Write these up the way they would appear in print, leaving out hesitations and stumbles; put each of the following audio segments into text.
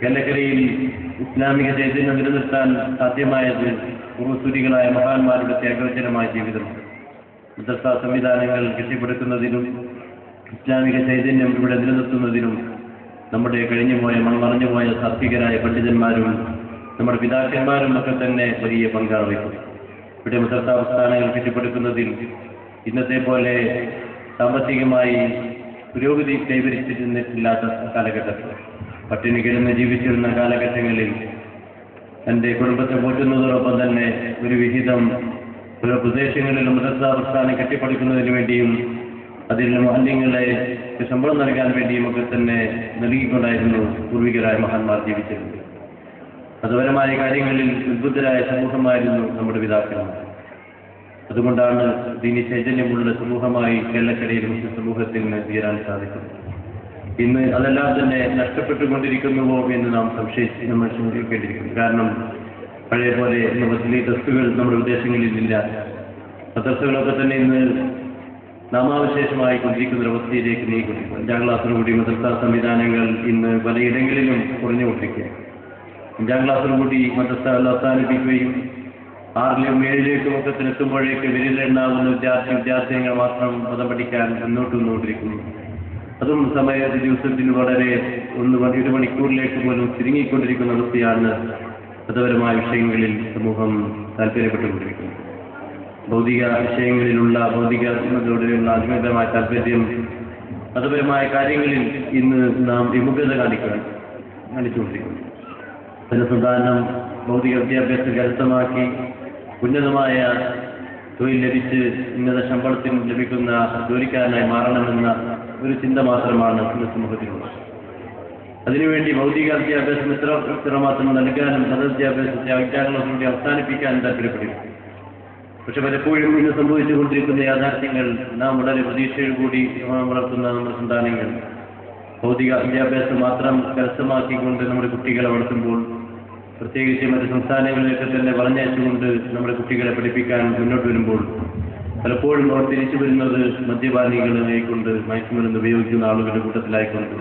കേരളക്കരയിൽ ഇസ്ലാമിക ചൈതന്യം നിലനിർത്താൻ സാധ്യമായത് പൂർവ്വസൂരികളായ മഹാന്മാരുടെ ത്യാഗോചരമായ ജീവിതം. മദ്രസ സംവിധാനങ്ങൾ കെട്ടിപ്പടുക്കുന്നതിനും ഇസ്ലാമിക ചൈതന്യം ഇവിടെ നിലനിർത്തുന്നതിനും നമ്മുടെ കഴിഞ്ഞുപോയ മൺമറഞ്ഞുപോയ സാത്വികരായ പണ്ഡിതന്മാരും നമ്മുടെ പിതാക്കന്മാരും ഒക്കെ തന്നെ വലിയ പങ്കാണ് വഹിക്കുന്നത്. ഇവിടെ മദ്രസ പ്രസ്ഥാനങ്ങൾ കെട്ടിപ്പടുക്കുന്നതിൽ ഇന്നത്തെ പോലെ സാമ്പത്തികമായി പുരോഗതി കൈവരിച്ചിരുന്നിട്ടില്ലാത്ത കാലഘട്ടത്തിൽ, പട്ടിണി കിടന്ന് ജീവിച്ചിരുന്ന കാലഘട്ടങ്ങളിൽ തൻ്റെ കുടുംബത്തെ പോറ്റുന്നതോടൊപ്പം തന്നെ ഒരു വിഹിതം ഓരോ പ്രദേശങ്ങളിലും മദ്രസ പ്രസ്ഥാനം കെട്ടിപ്പടുക്കുന്നതിന് വേണ്ടിയും അതിൽ മാലിന്യങ്ങളെ ശമ്പളം നൽകാൻ വേണ്ടിയും ഒക്കെ തന്നെ നൽകിക്കൊണ്ടായിരുന്നു പൂർവികരായ മഹാന്മാർ ജീവിച്ചിരുന്നത്. മതപരമായ കാര്യങ്ങളിൽ ഉത്ബുദ്ധരായ സമൂഹമായിരുന്നു നമ്മുടെ പിതാക്കന്മാർ. അതുകൊണ്ടാണ് ദീനി ചൈതന്യമുള്ള സമൂഹമായി കേരളക്കരയിൽ മുസ്ലിം സമൂഹത്തിന് ഉയരാൻ സാധിക്കുന്നത്. ഇന്ന് അതെല്ലാം തന്നെ നഷ്ടപ്പെട്ടുകൊണ്ടിരിക്കുന്നുവോ എന്ന് നാം നമ്മൾ ചിന്തിക്കേണ്ടിയിരിക്കുന്നു. കാരണം പഴയ പോലെ ഇന്ന് വലിയ ടെസ്റ്റുകൾ നമ്മുടെ വിദേശങ്ങളിലില്ല. മദ്രസകളൊക്കെ തന്നെ ഇന്ന് നാമാവശേഷമായി കൊണ്ടിരിക്കുന്ന ഒരു അവസ്ഥയിലേക്ക് നീങ്ങിക്കൊണ്ടിരിക്കുന്നു. 5ാം ക്ലാസ്സിനുകൂടി മദ്രസ സംവിധാനങ്ങൾ ഇന്ന് പലയിടങ്ങളിലും കുറഞ്ഞുകൊണ്ടിരിക്കുകയാണ്. 5ാം ക്ലാസ്സിനുകൂടി മദ്രസ അവസാനിപ്പിക്കുകയും 6ലും 7ലേക്കും ഒക്കെ എത്തുമ്പോഴേക്ക് വിരലെണ്ണാവുന്ന വിദ്യാർത്ഥികൾ മാത്രം മതം പഠിക്കാൻ മുന്നോട്ട് വന്നുകൊണ്ടിരിക്കുന്നു. അതും ദിവസത്തിന് വളരെ 1 മണിക്കൂറിലേക്ക് പോലും ചുരുങ്ങിക്കൊണ്ടിരിക്കുന്ന അവസ്ഥയാണ് മതപരമായ വിഷയങ്ങളിൽ സമൂഹം താല്പര്യപ്പെട്ടുകൊണ്ടിരിക്കുന്നത്. ഭൗതിക വിഷയങ്ങളിലുള്ള ഭൗതികതയോടെയുള്ള അധികമായ താല്പര്യം മതപരമായ കാര്യങ്ങളിൽ ഇന്ന് നാം വിമുഖത കാണിച്ചുകൊണ്ടിരിക്കുന്നു. ജനസന്ധാനം ഭൗതിക വിദ്യാഭ്യാസം കരസ്ഥമാക്കി ഉന്നതമായ തൊഴിൽ ലഭിച്ച് ഉന്നത ശമ്പളത്തിന് ലഭിക്കുന്ന ജോലിക്കാരനായി മാറണമെന്ന ഒരു ചിന്ത മാത്രമാണ് ഇന്ന് സമൂഹത്തിലുള്ളത്. അതിനുവേണ്ടി ഭൗതിക വിദ്യാഭ്യാസം എത്രമാത്രം നൽകാനും മതവിദ്യാഭ്യാസത്തെ 5ാം ക്ലാസ് കൂടി അവസാനിപ്പിക്കാനും താല്പര്യപ്പെടുന്നു. പക്ഷെ പലപ്പോഴും ഇന്ന് സംഭവിച്ചുകൊണ്ടിരിക്കുന്ന യാഥാർത്ഥ്യങ്ങൾ നാം വളരെ പ്രതീക്ഷയിൽ കൂടി വളർത്തുന്ന നമ്മുടെ സന്താനങ്ങൾ ഭൗതിക വിദ്യാഭ്യാസം മാത്രം കരസ്ഥമാക്കിക്കൊണ്ട് നമ്മുടെ കുട്ടികളെ വളർത്തുമ്പോൾ, പ്രത്യേകിച്ച് മറ്റ് സംസ്ഥാനങ്ങളിലൊക്കെ തന്നെ വളഞ്ഞയച്ചുകൊണ്ട് നമ്മുടെ കുട്ടികളെ പഠിപ്പിക്കാൻ മുന്നോട്ട് വരുമ്പോൾ പലപ്പോഴും അവർ തിരിച്ചു വരുന്നത് മദ്യപാനികളായിക്കൊണ്ട് മയക്കുമരുന്ന് ഉപയോഗിക്കുന്ന ആളുകളുടെ കൂട്ടത്തിലായിക്കൊണ്ട്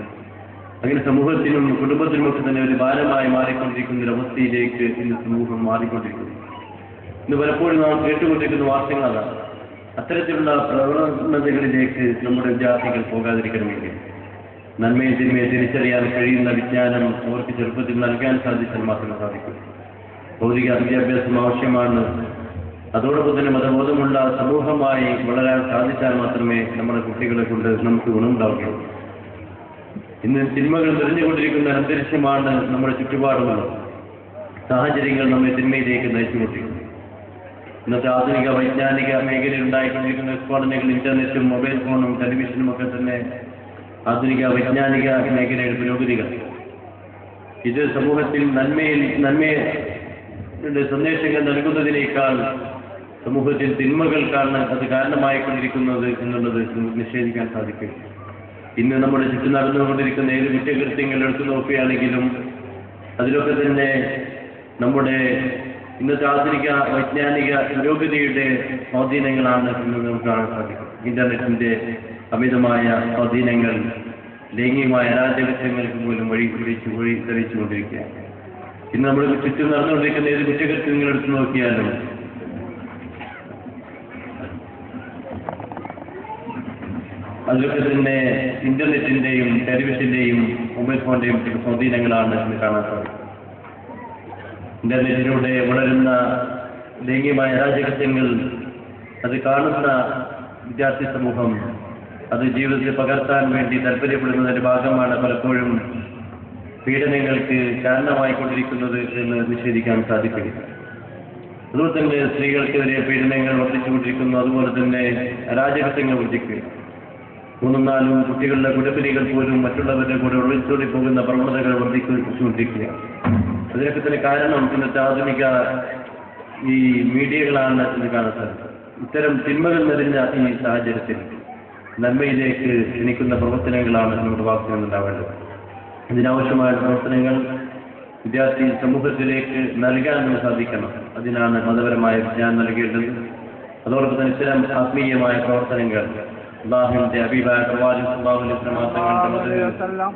അങ്ങനെ സമൂഹത്തിനും കുടുംബത്തിനുമൊക്കെ തന്നെ ഒരു ഭാരമായി മാറിക്കൊണ്ടിരിക്കുന്ന ഒരു അവസ്ഥയിലേക്ക് ഇന്ന് സമൂഹം മാറിക്കൊണ്ടിരിക്കുന്നു. ഇന്ന് പലപ്പോഴും നാം കേട്ടുകൊണ്ടിരിക്കുന്ന വാർത്തകൾ അതാണ്. അത്തരത്തിലുള്ള പ്രവണതകളിലേക്ക് നമ്മുടെ വിദ്യാർത്ഥികൾ പോകാതിരിക്കണമെങ്കിൽ നന്മയും തിന്മയെ തിരിച്ചറിയാൻ കഴിയുന്ന വിജ്ഞാനം അവർക്ക് ചെറുപ്പത്തിൽ നൽകാൻ സാധിച്ചാൽ മാത്രമേ സാധിക്കൂ. ഭൗതിക വിദ്യാഭ്യാസം ആവശ്യമാണ്. അതോടൊപ്പം തന്നെ മതബോധമുള്ള സമൂഹമായി വളരാൻ സാധിച്ചാൽ മാത്രമേ നമ്മുടെ കുട്ടികളെ കൊണ്ട് നമുക്ക് ഗുണമുണ്ടാവുകയുള്ളൂ. ഇന്ന് തിന്മകൾ നിറഞ്ഞുകൊണ്ടിരിക്കുന്ന അന്തരീക്ഷമാണ് നമ്മുടെ ചുറ്റുപാടുമുള്ളത്. സാഹചര്യങ്ങൾ നമ്മെ തിന്മയിലേക്ക് നയിച്ചുകൊണ്ടിരിക്കുന്നു. ഇന്നത്തെ ആധുനിക വൈജ്ഞാനിക മേഖലയിൽ ഉണ്ടായിക്കൊണ്ടിരിക്കുന്ന സ്ഫോടനങ്ങൾ, ഇന്റർനെറ്റും മൊബൈൽ ഫോണും ടെലിവിഷനും ഒക്കെ തന്നെ ആധുനിക വൈജ്ഞാനിക മേഖലയുടെ പുരോഗതികൾ. ഇത് സമൂഹത്തിൽ നന്മയുടെ സന്ദേശങ്ങൾ നൽകുന്നതിനേക്കാൾ സമൂഹത്തിൽ തിന്മകൾക്കാണ് അത് കാരണമായിക്കൊണ്ടിരിക്കുന്നത് എന്നുള്ളത് നിഷേധിക്കാൻ സാധിക്കും. ഇന്ന് നമ്മുടെ ചുറ്റും നടന്നുകൊണ്ടിരിക്കുന്ന ഏത് കുറ്റകൃത്യങ്ങൾ എടുത്തു നോക്കുകയാണെങ്കിലും അതിലൊക്കെ തന്നെ നമ്മുടെ ഇന്നത്തെ ആധുനിക വൈജ്ഞാനിക പുരോഗതിയുടെ സ്വാധീനങ്ങളാണ് എന്ന് നമുക്ക് കാണാൻ സാധിക്കും. ഇന്റർനെറ്റിന്റെ അമിതമായ സ്വാധീനങ്ങൾ ലൈംഗികമായ അരാജകത്വങ്ങൾക്ക് പോലും വഴി തെളിയിച്ചുകൊണ്ടിരിക്കുകയാണ്. ഇന്ന് നമ്മൾ ചുറ്റും നടന്നുകൊണ്ടിരിക്കുന്ന ഏത് കുറ്റകൃത്യങ്ങൾ എടുത്തു നോക്കിയാലും അതിലൊക്കെ തന്നെ ഇന്റർനെറ്റിന്റെയും ടെലിവിഷന്റെയും മൊബൈൽ ഫോണിന്റെയും സ്വാധീനങ്ങളാണ് എന്ന് കാണാൻ സാധിക്കും. ഇന്റർനെറ്റിലൂടെ വളരുന്ന ലൈംഗികമായ അരാജകത്വങ്ങൾ അത് കാണുന്ന വിദ്യാർത്ഥി സമൂഹം അത് ജീവിതത്തിൽ പകർത്താൻ വേണ്ടി താല്പര്യപ്പെടുന്നതിന്റെ ഭാഗമാണ് പലപ്പോഴും പീഡനങ്ങൾക്ക് കാരണമായിക്കൊണ്ടിരിക്കുന്നത് എന്ന് നിഷേധിക്കാൻ സാധിക്കില്ല. അതുപോലെ തന്നെ സ്ത്രീകൾക്കെതിരെ പീഡനങ്ങൾ വർദ്ധിച്ചുകൊണ്ടിരിക്കുന്നു. അതുപോലെ തന്നെ അരാജകത്വങ്ങൾ വർദ്ധിക്കുക. 3-4 കുട്ടികളുടെ കുടുംബിനികൾ പോലും മറ്റുള്ളവരുടെ കൂടെ ഒളിച്ചോടി പോകുന്ന പ്രവണതകൾ വർദ്ധിച്ചുകൊണ്ടിരിക്കുക. അതിനൊക്കെ തന്നെ കാരണം ഇന്നത്തെ ആധുനിക ഈ മീഡിയകളാണ് എന്ന് കാണാൻ സാധിക്കും. ഇത്തരം തിന്മകൾ നിറഞ്ഞ ഈ സാഹചര്യത്തിൽ നന്മയിലേക്ക് ക്ഷണിക്കുന്ന പ്രവർത്തനങ്ങളാണ് നമ്മുടെ ഭാഗത്തു നിന്നുണ്ടാവേണ്ടത്. ഇതിനാവശ്യമായ പ്രവർത്തനങ്ങൾ വിദ്യാർത്ഥി സമൂഹത്തിലേക്ക് നൽകാൻ നമുക്ക് സാധിക്കണം. അതിനാണ് മതപരമായ വിജ്ഞാനം നൽകേണ്ടത്. അതോടൊപ്പം തന്നെ ഇത്തരം ആത്മീയമായ പ്രവർത്തനങ്ങൾ അല്ലാഹുവിന്റെ ഹബീബായ പ്രവാചകൻ സല്ലല്ലാഹു അലൈഹി വസല്ലം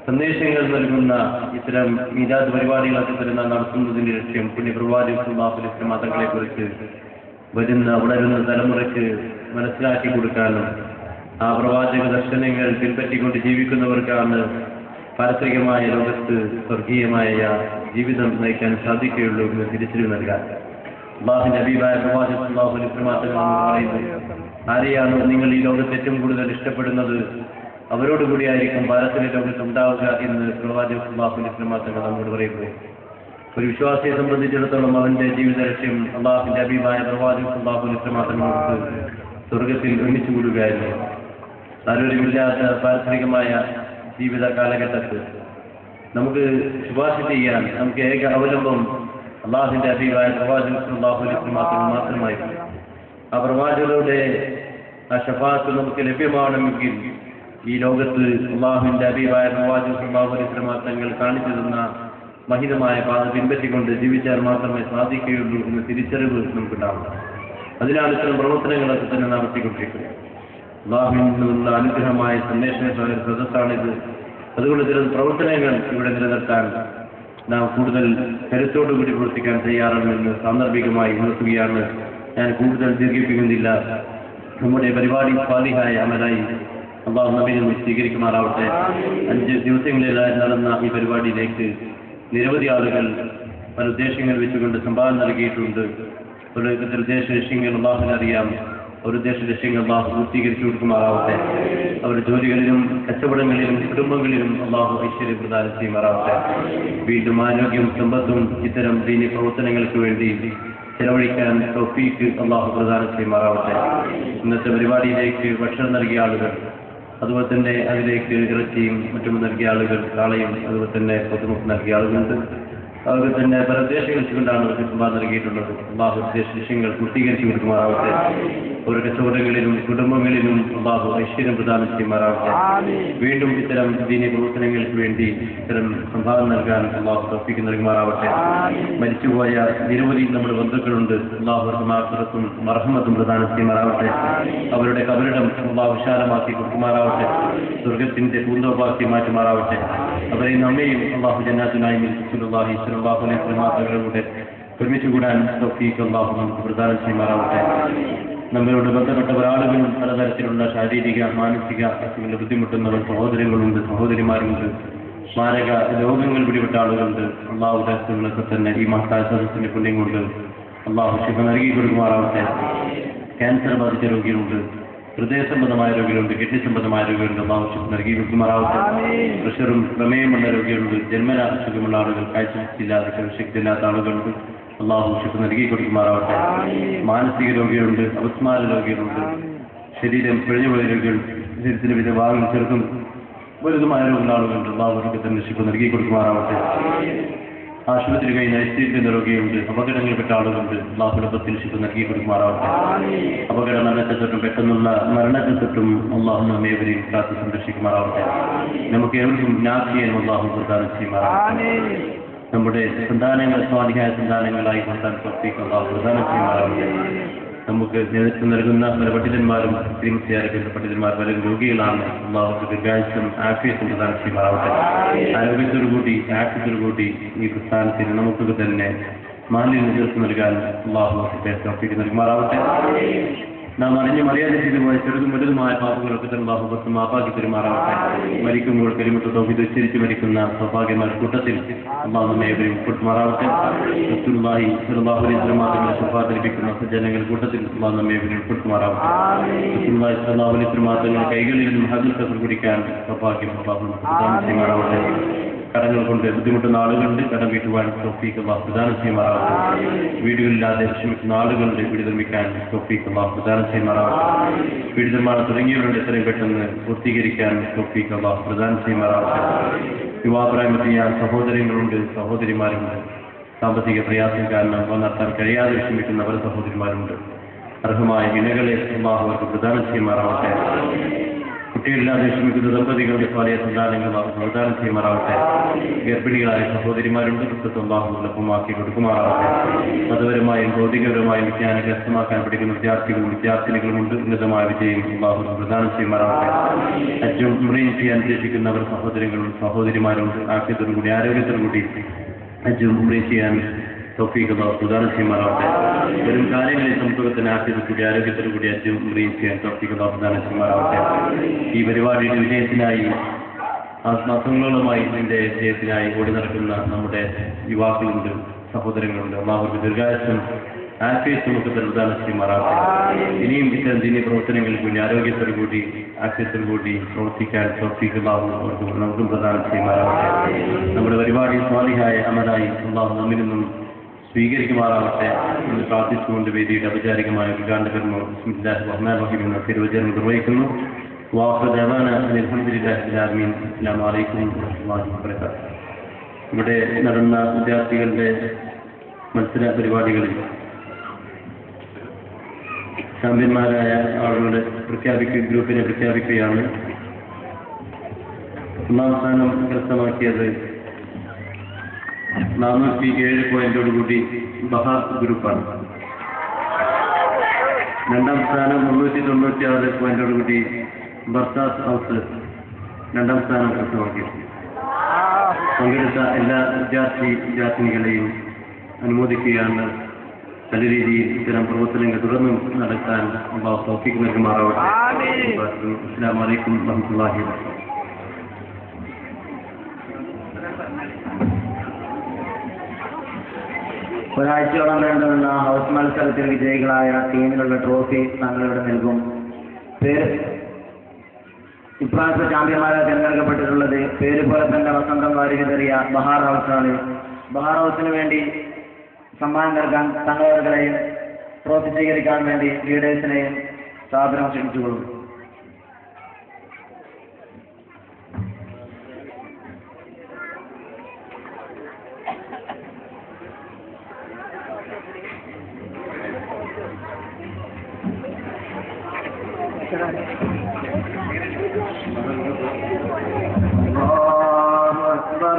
സന്ദേശങ്ങൾ നൽകുന്ന ഇത്തരം മീലാദ് പരിപാടികളൊക്കെ തന്നെ നടത്തുന്നതിന്റെ ലക്ഷ്യം പുണ്യപ്രവാചക സല്ലല്ലാഹു അലൈഹി വസല്ലം മതങ്ങളെക്കുറിച്ച് വളരുന്ന തലമുറയ്ക്ക് മനസ്സിലാക്കി കൊടുക്കാനും ആ പ്രവാചക ദർശനങ്ങൾ പിൻപറ്റിക്കൊണ്ട് ജീവിക്കുന്നവർക്കാണ് പാരത്രികമായ ലോകത്ത് സ്വർഗീയമായ ജീവിതം നയിക്കാൻ സാധിക്കുകയുള്ളൂ എന്ന് തിരിച്ചറിവ് നൽകാൻ അല്ലാഹുവിന്റെ ഹബീബായ പ്രവാചക സല്ലല്ലാഹു അലൈഹി വസല്ലം പറയുന്നു, ആരെയാണ് നിങ്ങൾ ഈ ലോകത്ത് ഏറ്റവും കൂടുതൽ ഇഷ്ടപ്പെടുന്നത് അവരോടുകൂടിയായിരിക്കും പാരത്രിക ലോകത്ത് ഉണ്ടാവുക എന്ന് പ്രവാചക സല്ലല്ലാഹു അലൈഹി വസല്ലം നമ്മോട് പറയുന്നു. ഒരു വിശ്വാസിയെ സംബന്ധിച്ചിടത്തോളം അവന്റെ ജീവിത ലക്ഷ്യം അല്ലാഹുവിന്റെ ഹബീബായ പ്രവാചക സല്ലല്ലാഹു അലൈഹി വസല്ലം സ്വർഗത്തിൽ ഒന്നിച്ചു കൂടുകയായിരുന്നു. താല്പര്യമില്ലാത്ത പാരത്രികമായ ജീവിത കാലഘട്ടത്തിൽ നമുക്ക് ശുപാർശ ചെയ്യാൻ നമുക്ക് ഏക അവലംബം അല്ലാഹുവിന്റെ ഹബീബായ പ്രവാചക സല്ലല്ലാഹു അലൈഹി വസല്ലം മാത്രമായിരുന്നു. ആ പ്രവാചകരുടെ ആ ശഫാഅത്ത് നമുക്ക് ലഭ്യമാണെങ്കിൽ ഈ ലോകത്ത് അല്ലാഹുവിന്റെ ഹബീബായ പ്രവാചക സല്ലല്ലാഹു അലൈഹി വസല്ലം തങ്ങൾ കാണിച്ചു തന്ന മഹിതമായ പാത പിൻപറ്റിക്കൊണ്ട് ജീവിച്ചാൽ മാത്രമേ സാധിക്കുകയുള്ളൂ എന്ന തിരിച്ചറിവ് നമുക്കുണ്ടാവും. അതിനാണ് ഇത്തരം പ്രവർത്തനങ്ങളൊക്കെ തന്നെ നടത്തിക്കൊണ്ടിരിക്കുന്നത്. അല്ലാഹുവിൽ നിന്നുള്ള അനുഗ്രഹമായ സന്ദേശ സദസ്സാണിത്. അതുകൊണ്ട് ഇത്തരം പ്രവർത്തനങ്ങൾ ഇവിടെ നിലനിർത്താൻ നാം കൂടുതൽ കരുത്തോടുകൂടി പ്രവർത്തിക്കാൻ തയ്യാറാണെന്ന് സാന്ദർഭികമായി ഉണർത്തുകയാണ്. ഞാൻ കൂടുതൽ ദീർഘിപ്പിക്കുന്നില്ല. നമ്മുടെ പരിപാടി സ്വാലിഹായ അമലായി അല്ലാഹു നമ്മിൽ നിന്ന് സ്വീകരിക്കുമാറാവട്ടെ. 5 ദിവസങ്ങളിലായി നടന്ന ഈ പരിപാടിയിലേക്ക് നിരവധി ആളുകൾ പല ഉദ്ദേശങ്ങൾ വെച്ചുകൊണ്ട് സംഭാവന നൽകിയിട്ടുണ്ട്. ഒരു ഉദ്ദേശ ലക്ഷ്യങ്ങൾ അല്ലാഹുവിന് അറിയാം. ഒരു ഉദ്ദേശ ലക്ഷ്യങ്ങൾ അല്ലാഹു പൂർത്തീകരിച്ചു കൊടുക്കുമാറാവട്ടെ. അവരുടെ ജോലികളിലും കച്ചവടങ്ങളിലും കുടുംബങ്ങളിലും അല്ലാഹു ഐശ്വര്യം പ്രദാനം ചെയ്യുമാറാവട്ടെ. വീണ്ടും ആരോഗ്യവും സമ്പത്തും ഇത്തരം ദീനി പ്രവർത്തനങ്ങൾക്ക് വേണ്ടി ചെലവഴിക്കാൻ തൗഫീഖ് അല്ലാഹു പ്രദാനം ചെയ്യുമാറാവട്ടെ. ഇന്നത്തെ പരിപാടിയിലേക്ക് ഭക്ഷണം നൽകിയ ആളുകൾ, അതുപോലെ തന്നെ അതിലേക്ക് ഇറച്ചിയും മറ്റും നൽകിയ ആളുകൾ, കാളയും അതുപോലെ തന്നെ പൊതുമുഖം നൽകിയ ആളുകളുണ്ട്. അതുപോലെ തന്നെ പല ഉദ്ദേശങ്ങൾ വെച്ചുകൊണ്ടാണ് അവർക്ക് സംഭാവന നൽകിയിട്ടുള്ളത്. അല്ലാഹു ഉദ്ദേശ ലക്ഷ്യങ്ങൾ പൂർത്തീകരിച്ചു കൊടുക്കുമാറാവട്ടെ. ഓരോ കച്ചവടങ്ങളിലും കുടുംബങ്ങളിലും അല്ലാഹു ഐശ്വര്യം പ്രദാനം ചെയ്യുമാറാവട്ടെ. വീണ്ടും ഇത്തരം ദീനി പ്രവർത്തനങ്ങൾക്ക് വേണ്ടി ഇത്തരം സംഭാവന നൽകാൻ അല്ലാഹു തൗഫീഖ് നൽകുമാറാവട്ടെ. മരിച്ചുപോയ നിരവധി നമ്മുടെ ബന്ധുക്കളുണ്ട്. അല്ലാഹു അവർക്ക് മഗ്ഫിറത്തും മർഹമത്തും പ്രദാനം ചെയ്യുമാറാവട്ടെ. അവരുടെ കബറിടം അല്ലാഹു വിശാലമാക്കി കൊടുക്കുമാറാവട്ടെ. സ്വർഗത്തിന്റെ പൂന്തോപ്പാക്കി മാറ്റുമാറാവട്ടെ. അവരെ നമ്മയും അല്ലാഹു ജന്നാത്തുനായി റസൂലുള്ളാഹി സ്വല്ലല്ലാഹു അലൈഹി വസല്ലം തങ്ങളുടെ ഒരുമിച്ച് കൂടാൻ തൗഫീഖ് അല്ലാഹു നമുക്ക് പ്രദാനം ചെയ്യുമാറാവട്ടെ. നമ്മളോട് ബന്ധപ്പെട്ട ഒരാളുകളും പലതരത്തിലുള്ള ശാരീരിക മാനസിക അസുഖങ്ങൾ ബുദ്ധിമുട്ടുന്നവർ സഹോദരങ്ങളുണ്ട്, സഹോദരിമാരുണ്ട്, മാരക രോഗങ്ങൾ പിടിപെട്ട ആളുകളുണ്ട്. അല്ലാഹു ദാസങ്ങളൊക്കെ തന്നെ ഈ മഹത്തായ സദസ്സിന്റെ പുണ്യം കൊണ്ട് അല്ലാഹു ശിഫ നൽകി കൊടുക്കുമാറാവട്ടെ. ക്യാൻസർ ബാധിച്ച രോഗികളുണ്ട്, ഹൃദയ സംബന്ധമായ രോഗികളുണ്ട്, കിഡ്നി സംബന്ധമായ രോഗികളുണ്ട്. അല്ലാഹു ശിഫ നൽകി കൊടുക്കുമാറാവട്ടെ. പ്രഷറും പ്രമേയമുള്ള രോഗികളുണ്ട്, ജന്മന അസുഖമുള്ള ആളുകൾ, കാഴ്ചയില്ലാത്ത ശക്തിയില്ലാത്ത ആളുകളുണ്ട്. അല്ലാഹു ശിഫ നൽകി കൊടുക്കുമാറാവട്ടെ. മാനസിക രോഗികളുണ്ട്, അപസ്മാര രോഗികളുണ്ട്, ശരീരം പിഴഞ്ഞുപോയ രോഗികൾ, ശരീരത്തിന്റെ വിവിധ ഭാഗങ്ങൾ ചെറുതും വലുതുമായ രോഗമുള്ള ആളുകളുണ്ട്. അല്ലാഹു അവർക്ക് തന്നെ ശിഫ നൽകി കൊടുക്കുമാറാവട്ടെ. ആശുപത്രി കഴിഞ്ഞ് ഐസിയുന്ന രോഗികളുണ്ട്, അപകടങ്ങളിൽപ്പെട്ട ആളുകളുണ്ട്. അല്ലാഹു എളുപ്പത്തിൽ ശിഫ നൽകി കൊടുക്കുമാറാവട്ടെ. അപകട മരണത്തെ തൊട്ടും പെട്ടെന്നുള്ള മരണത്തെ തൊട്ടും അല്ലാഹു നമ്മേവരെയും കാത്തു സംരക്ഷിക്കുമാറാവട്ടെ. നമുക്ക് ഏവർക്കും നാഫിയൻ അല്ലാഹു പ്രദാനം ചെയ്യുമാറാവട്ടെ. നമ്മുടെ സന്താനങ്ങൾ സ്വാലിഹായ സന്താനങ്ങളായി കൊടുക്കാൻ തൗഫീഖ് അല്ലാഹു പ്രദാനം ചെയ്യുമാറാവട്ടെ. നമുക്ക് നേതൃത്വം നൽകുന്ന പല പണ്ഡിതന്മാരും ശ്രീമസിയാരൊക്കെ പണ്ഡിതന്മാർ പലരും രോഗികളാണ്. അല്ലാഹു ദീർഘായുസ്സും ആഫിയത്തും പ്രദാനം ചെയ്യുമാറാവട്ടെ. ആരോഗ്യത്തോടുകൂടി ആഫിയത്തോടുകൂടി ഈ പ്രസ്ഥാനത്തിന് നമുക്കൊക്കെ തന്നെ മാലിന്യ നേതൃത്വം നൽകാൻ അല്ലാഹു തൗഫീഖ് നൽകുമാറാവട്ടെ. നാം അറിഞ്ഞും അറിയാതെ ചെയ്തുപോയ ചെറുതും വലുതുമായ പാപങ്ങളൊക്കെ തന്നെ അല്ലാഹു മാപ്പാക്കി പെരുമാറാവട്ടെ. മരിക്കുമ്പോൾ കലിമത്ത് തൗഹീദ് ഉച്ചരിച്ച് മരിക്കുന്ന സൗഭാഗ്യമായ കൂട്ടത്തിൽ അല്ലാഹു നമ്മെ ഏവരെയും ഉൾപ്പെടുത്തുമാറാവട്ടെ. റസൂലുള്ളാഹി സ്വല്ലല്ലാഹു അലൈഹി വസല്ലം തങ്ങളുടെ ശഫാഅത്ത് ലഭിക്കുന്ന സജ്ജനങ്ങൾ കൂട്ടത്തിൽ അല്ലാഹു നമ്മെ ഏവരെയും ഉൾപ്പെടുത്തുമാറാവട്ടെ. റസൂലുള്ളാഹി സ്വല്ലല്ലാഹു അലൈഹി വസല്ലം തങ്ങളുടെ കൈകളിൽ നിന്നും ഹദീസ് കുടിക്കാൻ സൗഭാഗ്യം അല്ലാഹു പ്രദാനം ചെയ്യുമാറാവട്ടെ. കടങ്ങൾ കൊണ്ട് ബുദ്ധിമുട്ടുന്ന ആളുകളുണ്ട്, കടം വീട്ടുവാൻ തൗഫീഖ് അല്ലാഹു പ്രദാനം ചെയ്യുമാറാവട്ടെ. വീടുകളില്ലാതെ വിഷമിക്കുന്ന ആളുകളുടെ വീട് നിർമ്മിക്കാൻ തൗഫീഖ് അല്ലാഹു പ്രദാനം ചെയ്യുമാറാവട്ടെ. വീട് നിർമ്മാണം തുടങ്ങിയവരുടെ എത്രയും പെട്ടെന്ന് പൂർത്തീകരിക്കാൻ തൗഫീഖ് അല്ലാഹു പ്രദാനം ചെയ്യുമാറാവട്ടെ. വിവാഹപ്രായമെത്തിയ സഹോദരങ്ങളുണ്ട്, സഹോദരിമാരുണ്ട്. സാമ്പത്തിക പ്രയാസം കാരണം നടത്താൻ കഴിയാതെ വിഷമിക്കുന്ന പല സഹോദരിമാരുണ്ട്. അർഹമായ ഇണകളെ അല്ലാഹു അവർക്ക് പ്രദാനം ചെയ്യുമാറാവട്ടെ. കുട്ടികളില്ലാതെ വിഷമിക്കുന്ന ദമ്പതികളുടെ പല സന്താനങ്ങളും അവർ പ്രദാനം ചെയ്യുമാറാവട്ടെ. ഗർഭിണികളായ സഹോദരിമാരുണ്ട്, പുസ്തകം എളുപ്പമാക്കി കൊടുക്കുമാറാവട്ടെ. മതപരമായും ഭൗതികപരമായും വിജ്ഞാനം കരസ്ഥമാക്കാൻ പഠിക്കുന്ന വിദ്യാർത്ഥിനികളുമുണ്ട്. ഉന്നതമായ വിജയം പ്രദാനം ചെയ്യുമാറാവട്ടെ. ഹജ്ജും ഉംറയും ചെയ്യാൻ ഉദ്ദേശിക്കുന്നവർ സഹോദരങ്ങളും സഹോദരിമാരുണ്ട്. ആരോഗ്യത്തോടുകൂടി ഹജ്ജും ഉംറയും ചെയ്യാൻ തൗഫീഖ് പ്രദാനം ചെയ്യുമാറാവട്ടെ. വരും കാലങ്ങളിൽ സമൂഹത്തിന് ആരോഗ്യത്തോടുകൂടി ഹജ്ജും ഉംറയും ചെയ്യാൻ തൗഫീഖ് പ്രദാനം ചെയ്യുമാറാവട്ടെ. ഈ പരിപാടിയുടെ വിജയത്തിനായി മാസങ്ങളോളമായി ഇതിന്റെ വിജയത്തിനായി ഓടി നടക്കുന്ന നമ്മുടെ യുവാക്കളുണ്ട്, സഹോദരങ്ങളുണ്ട്. അല്ലാഹുവിന്റെ ദീർഘായുസ്സും ആഫിയത്തും ഒക്കെ പ്രദാനം ചെയ്യുമാറാവട്ടെ. ഇനിയും ഇത്തരം ദീനീയ പ്രവർത്തനങ്ങളിൽ കൂടി ആരോഗ്യത്തോടുകൂടി ആഫിയത്തോടുകൂടി പ്രവർത്തിക്കാൻ തൗഫീഖ് നമുക്കും പ്രദാനം ചെയ്യുമാറാവട്ടെ. നമ്മുടെ പരിപാടി സ്വാലിഹായ അമലായി അല്ലാഹു നമ്മിൽ നിന്നും സ്വീകരിക്കുമാറാവട്ടെ എന്ന് പ്രാർത്ഥിച്ചുകൊണ്ട് വേദിയുടെ ഔപചാരികമായ ഉദ്ഘാടന കർമ്മം ബിസ്മില്ലാഹിർ റഹ്മാനിർ റഹീം എന്ന തിരുവചനം നിർവഹിക്കുന്നു. ഇവിടെ നടന്ന വിദ്യാർത്ഥികളുടെ മത്സര പരിപാടികളിൽ ചാമ്പ്യന്മാരായ ആളുകളുടെ ഗ്രൂപ്പിനെ പ്രഖ്യാപിക്കുകയാണ്. ഒന്നാം സ്ഥാനം കരസ്ഥമാക്കിയത് 407 പോയിന്റോടുകൂടി ബഹാർ ഗ്രൂപ്പാണ്. രണ്ടാം സ്ഥാനം 396 പോയിന്റോടുകൂടി ബർസാസ് ഹൗസ് രണ്ടാം സ്ഥാനം കരസ്ഥമാക്കി. പങ്കെടുത്ത എല്ലാ വിദ്യാർത്ഥിനികളെയും അനുമോദിക്കുകയാണ്. നല്ല രീതിയിൽ ഇത്തരം പ്രവർത്തനങ്ങൾ തുടർന്നും നടത്താൻ അല്ലാഹു തൗഫീഖ് നൽകുമാറാവട്ടെ. അസ്സലാമു അലൈക്കും വറഹ്മത്തുള്ളാഹി വബറകാതുഹു. ഒരാഴ്ചയോളം നീണ്ടുനിന്ന ഹൗസ് മത്സരത്തിൽ വിജയികളായ ടീമിനുള്ള ട്രോഫി തങ്ങളിവിടെ നൽകും. ഇപ്രാവശ്യത്തെ ചാമ്പ്യന്മാരായി തിരഞ്ഞെടുക്കപ്പെട്ടിട്ടുള്ളത് പേര് പോലെ തന്നെ വസന്തം വാരികേറിയ ബഹാർ ഹൗസാണ്. ബഹാർ ഹൗസിന് വേണ്ടി സമ്മാനം നൽകാൻ തങ്ങളെയും ട്രോഫി സ്വീകരിക്കാൻ വേണ്ടി ലീഡേഴ്സിനെയും സാദരം ക്ഷണിച്ചുകൊള്ളും. الله أكبر